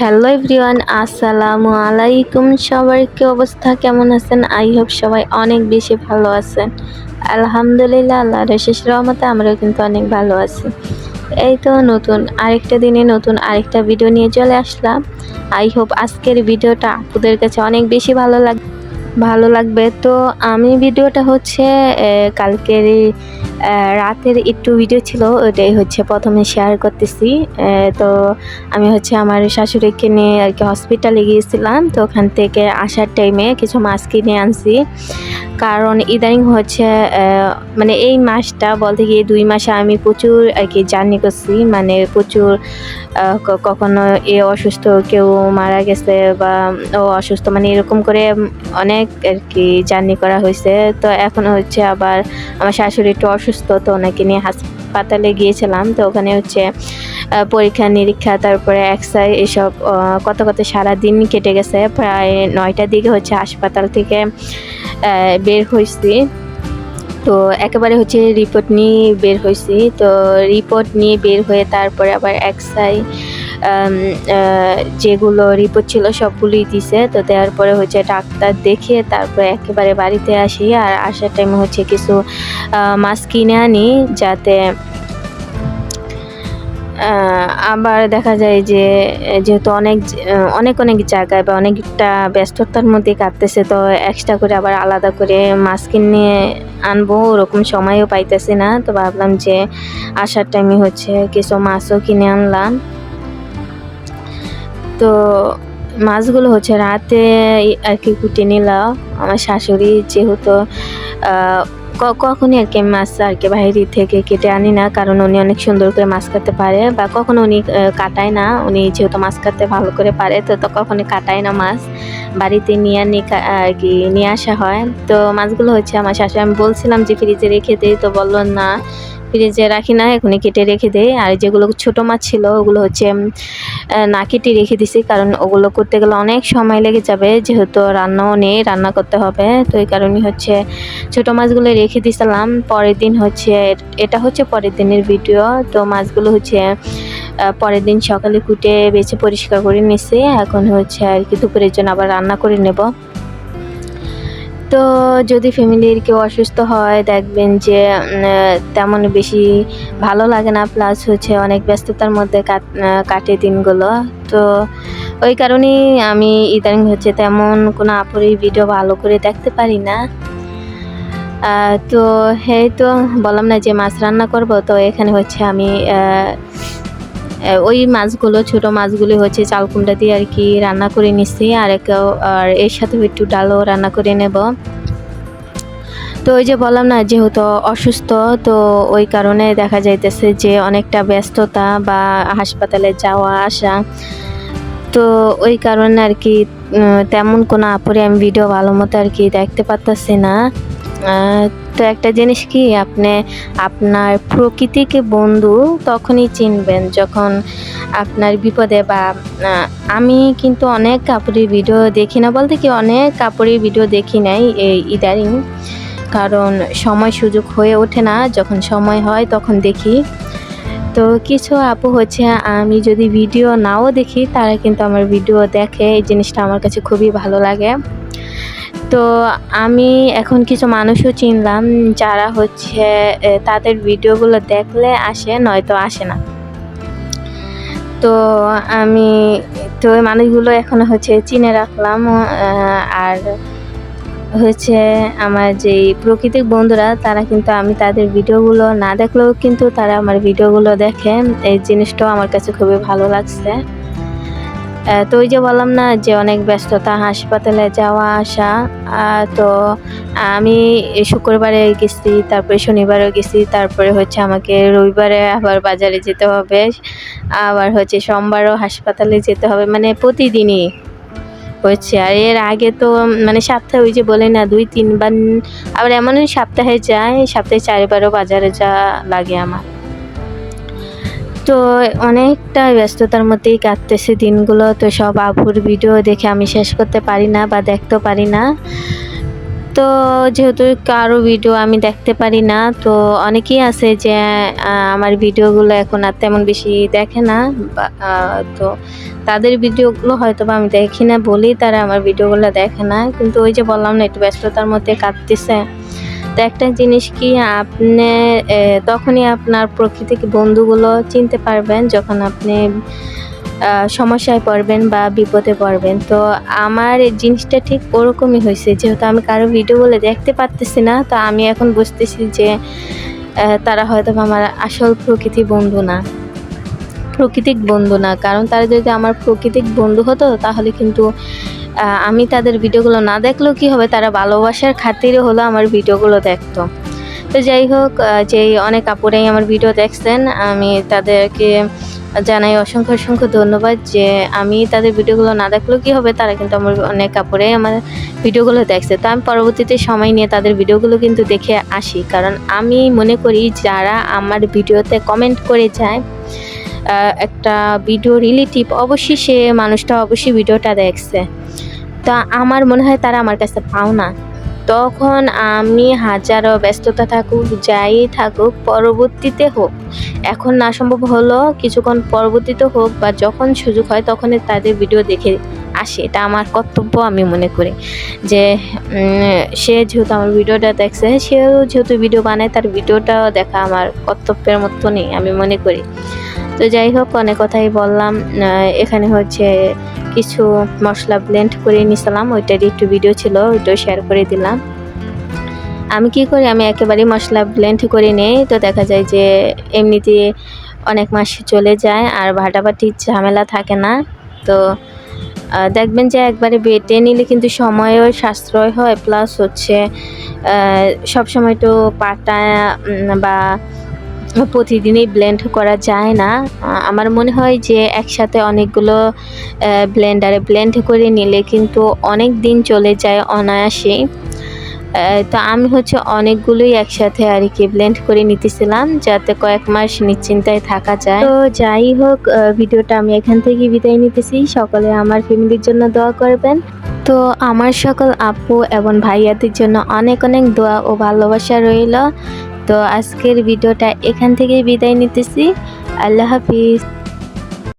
Hello everyone, আসসালামু আলাইকুম। সবার কি অবস্থা, কেমন আছেন? আই হোপ সবাই অনেক বেশি ভালো আছেন। আলহামদুলিল্লাহ, আল্লাহর শেষ রহমতে আমরাও কিন্তু অনেক ভালো আছি। এই তো নতুন আরেকটা দিনে নতুন আরেকটা ভিডিও নিয়ে চলে আসলাম। আই হোপ আজকের ভিডিওটা আপুদের কাছে অনেক বেশি ভালো লাগবে। তো আমি ভিডিওটা হচ্ছে কালকেরই রাতের একটু ভিডিও ছিল, ওটাই হচ্ছে প্রথমে শেয়ার করতেছি। তো আমি হচ্ছে আমার শাশুড়িকে নিয়ে আর কি হসপিটালে গিয়েছিলাম। তো ওখান থেকে আসার টাইমে কিছু মাছ কিনে আনছি, কারণ ইদানিং হচ্ছে মানে এই মাসটা বলতে গিয়ে 2 মাসে আমি প্রচুর আর কি জার্নি করছি, মানে প্রচুর কখনো অসুস্থ, কেউ মারা গেছে বা ও অসুস্থ, মানে এরকম করে অনেক আর কি জার্নি করা হয়েছে। তো এখন হচ্ছে আবার আমার শাশুড়ি একটু অসুস্থ, তো ওনাকে নিয়ে হাসপাতালে গিয়েছিলাম। তো ওখানে হচ্ছে পরীক্ষা নিরীক্ষা, তারপরে এক্সরে, এসব কত সারাদিন কেটে গেছে। প্রায় 9টার দিকে হচ্ছে হাসপাতাল থেকে বের হয়েছি। তো একেবারে হচ্ছে রিপোর্ট নিয়ে বের হয়েছি। তো রিপোর্ট নিয়ে বের হয়ে তারপরে আবার এক্সরে যেগুলো রিপোর্ট ছিল সবগুলোই দিছে। তো দেওয়ার পরে হচ্ছে ডাক্তার দেখিয়ে তারপরে একেবারে বাড়িতে আসি। আর আসার টাইমে হচ্ছে কিছু মাছ কিনে আনি, যাতে আবার দেখা যায় যে যেহেতু অনেক জায়গায় বা অনেকটা ব্যস্ততার মধ্যে কাটতেছে, তো এক্সট্রা করে আবার আলাদা করে মাছ কিনে আনবো ওরকম সময়ও পাইতেছি না। তো ভাবলাম যে আসার টাইমে হচ্ছে কিছু মাছও কিনে আনলাম। তো মাছগুলো হচ্ছে রাতে আর কি কুটে নিলাম। আমার শাশুড়ি যেহেতু কখনই আর কি মাছ আর কি বাইরে থেকে কেটে আনি না, কারণ উনি অনেক সুন্দর করে মাছ কাটতে পারে, বা কখনো উনি কাটায় না। উনি যেহেতু মাছ কাটতে ভালো করে পারে, তো কখনই কাটায় না মাছ, বাড়িতে নিয়ে আর কি নিয়ে আসা হয়। তো মাছগুলো হচ্ছে আমার শাশুড়ি, আমি বলছিলাম যে ফ্রিজে রেখে দিই, তো বললো না ফ্রিজে রাখি না, এখনই কেটে রেখে দেয়। আর যেগুলো ছোট মাছ ছিল ওগুলো হচ্ছে না কেটে রেখে দিছি, কারণ ওগুলো করতে গেলে অনেক সময় লেগে যাবে, যেহেতু রান্নাও নেই, রান্না করতে হবে। তো এই কারণে হচ্ছে ছোট মাছগুলো রেখে দিছিলাম। পরের দিন হচ্ছে এটা হচ্ছে পরের দিনের ভিডিও। তো মাছগুলো হচ্ছে পরের দিন সকালে কুটে বেছে পরিষ্কার করে নিছি। এখন হচ্ছে আর কি দুপুরের জন্য আবার রান্না করে নেব। তো যদি ফ্যামিলির কেউ অসুস্থ হয়, দেখবেন যে তেমন বেশি ভালো লাগে না, প্লাস হচ্ছে অনেক ব্যস্ততার মধ্যে কাটে দিনগুলো। তো ওই কারণেই আমি ইদানিং হচ্ছে তেমন কোনো আপুরই ভিডিও ভালো করে দেখতে পারি না। তো এই তো বললাম না যে মাছ রান্না করব। তো এখানে হচ্ছে আমি ওই মাছগুলো, ছোট মাছগুলি হচ্ছে চাল কুমড়া দিয়ে আর কি রান্না করে নিচ্ছি, আর এর সাথে একটু ডালও রান্না করে নেব। তো ওই যে বললাম না, যেহেতু অসুস্থ, তো ওই কারণে দেখা যাইতেছে যে অনেকটা ব্যস্ততা বা হাসপাতালে যাওয়া আসা। তো ওই কারণে আর কি তেমন কোনো আপুরে আমি ভিডিও ভালো মতো আর কি দেখতে পারতেছি না। তো একটা জিনিস কি, আপনি আপনার প্রকৃতিকে বন্ধু তখনই চিনবেন যখন আপনার বিপদে, বা আমি কিন্তু অনেক কাপড়ের ভিডিও দেখি না, বলতে কি অনেক কাপড়ের ভিডিও দেখি নাই এই ইদারিং, কারণ সময় সুযোগ হয়ে ওঠে না। যখন সময় হয় তখন দেখি। তো কিছু আপু হচ্ছে আমি যদি ভিডিও নাও দেখি, তারা কিন্তু আমার ভিডিও দেখে, এই জিনিসটা আমার কাছে খুবই ভালো লাগে। তো আমি এখন কিছু মানুষও চিনলাম যারা হচ্ছে তাদের ভিডিওগুলো দেখলে আসে, নয়তো আসে না। তো আমি ওই মানুষগুলো এখন হচ্ছে চিনে রাখলাম। আর হচ্ছে আমার যে প্রাকৃতিক বন্ধুরা, তারা কিন্তু আমি তাদের ভিডিওগুলো না দেখলেও কিন্তু তারা আমার ভিডিওগুলো দেখে, এই জিনিসটাও আমার কাছে খুবই ভালো লাগছে। তো ওই যে বললাম না যে অনেক ব্যস্ততা, হাসপাতালে যাওয়া আসা। তো আমি শুক্রবারে গেছি, তারপরে শনিবারেও গেছি, তারপরে হচ্ছে আমাকে রবিবারে আবার বাজারে যেতে হবে, আবার হচ্ছে সোমবারও হাসপাতালে যেতে হবে, মানে প্রতিদিনই হচ্ছে। আর এর আগে তো মানে সপ্তাহে ওই যে বলে না 2-3 বার, আবার এমনই সপ্তাহে যায়, সপ্তাহে 4 বারও বাজারে যাওয়া লাগে আমার। তো অনেকটা ব্যস্ততার মধ্যেই কাটতেছে দিনগুলো। তো সব আপুর ভিডিও দেখে আমি শেষ করতে পারি না বা দেখতেও পারি না। তো যেহেতু কারো ভিডিও আমি দেখতে পারি না, তো অনেকেই আছে যে আমার ভিডিওগুলো এখন আর তেমন বেশি দেখে না, তো তাদের ভিডিওগুলো হয়তো বা আমি দেখি না বলেই তারা আমার ভিডিওগুলো দেখে না। কিন্তু ওই যে বললাম না, একটু ব্যস্ততার মধ্যে কাটতেছে। তো একটা জিনিস কি, আপনি তখনই আপনার প্রকৃতিক বন্ধুগুলো চিনতে পারবেন যখন আপনি সমস্যায় পড়বেন বা বিপদে পড়বেন। তো আমার এই জিনিসটা ঠিক ওরকমই হয়েছে, যেহেতু আমি কারো ভিডিওগুলো দেখতে পারতেছি না, তো আমি এখন বুঝতেছি যে তারা হয়তো আমার আসল প্রাকৃতিক বন্ধু না। কারণ তারা যদি আমার প্রাকৃতিক বন্ধু হতো তাহলে কিন্তু আমি তাদের ভিডিওগুলো না দেখলেও কি হবে, তারা ভালোবাসার খাতিরে হলো আমার ভিডিওগুলো দেখতো। তো যাই হোক, যেই অনেক আপুরাই আমার ভিডিও দেখছেন, আমি তাদেরকে জানাই অসংখ্য ধন্যবাদ যে আমি তাদের ভিডিওগুলো না দেখলেও কি হবে, তারা কিন্তু আমার অনেক আপুরাই আমার ভিডিওগুলো দেখছে। তো আমি পরবর্তীতে সময় নিয়ে তাদের ভিডিওগুলো কিন্তু দেখে আসি, কারণ আমি মনে করি যারা আমার ভিডিওতে কমেন্ট করে যায় একটা ভিডিও রিলেটিভ, অবশ্যই সে মানুষটা অবশ্যই ভিডিওটা দেখছে। তো আমার মনে হয় তারা আমার কাছে পাওনা। তখন আমি হাজারো ব্যস্ততা থাকুক, যাই থাকুক, পরবর্তীতে হোক, এখন না সম্ভব হলো কিছুক্ষণ পরবর্তীতে হোক বা যখন সুযোগ হয় তখনই তাদের ভিডিও দেখে আসে। এটা আমার কর্তব্য আমি মনে করি যে সে যেহেতু আমার ভিডিওটা দেখছে, সেও যেহেতু ভিডিও বানায়, তার ভিডিওটাও দেখা আমার কর্তব্যের মতো নেই আমি মনে করি। তো যাই হোক, অনেক কথাই বললাম। এখানে হচ্ছে কিছু মশলা ব্লেন্ড করে নিছিলাম, ওইটারই একটু ভিডিও ছিল, ওইটাও শেয়ার করে দিলাম। আমি কি করি, আমি একেবারেই মশলা ব্লেন্ড করে নেই, তো দেখা যায় যে এমনিতে অনেক মাস চলে যায় আর ভাটাভাটির ঝামেলা থাকে না। তো দেখবেন যে একবারে বেটে নিলে কিন্তু সময়ও সাশ্রয় হয়, প্লাস হচ্ছে সবসময় তো পাটা বা প্রতিদিনই ব্লেন্ড করা যায় না। আমার মনে হয় যে একসাথে অনেকগুলো ব্লেন্ডারে ব্লেন্ড করে নিলে কিন্তু অনেক দিন চলে যায় অনায়াসেই। তো আমি হচ্ছে অনেকগুলোই একসাথে আর কি ব্লেন্ড করে নিতেছিলাম, যাতে কয়েক মাস নিশ্চিন্তায় থাকা যায়। তো যাই হোক, ভিডিওটা আমি এখান থেকে বিদায় নিতেছি। সকলে আমার ফ্যামিলির জন্য দোয়া করবেন। তো আমার সকল আপু এবং ভাইয়াদের জন্য অনেক দোয়া ও ভালোবাসা রইল। তো আজকের ভিডিওটা এখান থেকেই বিদায় নিতেছি। আল্লাহ হাফিজ।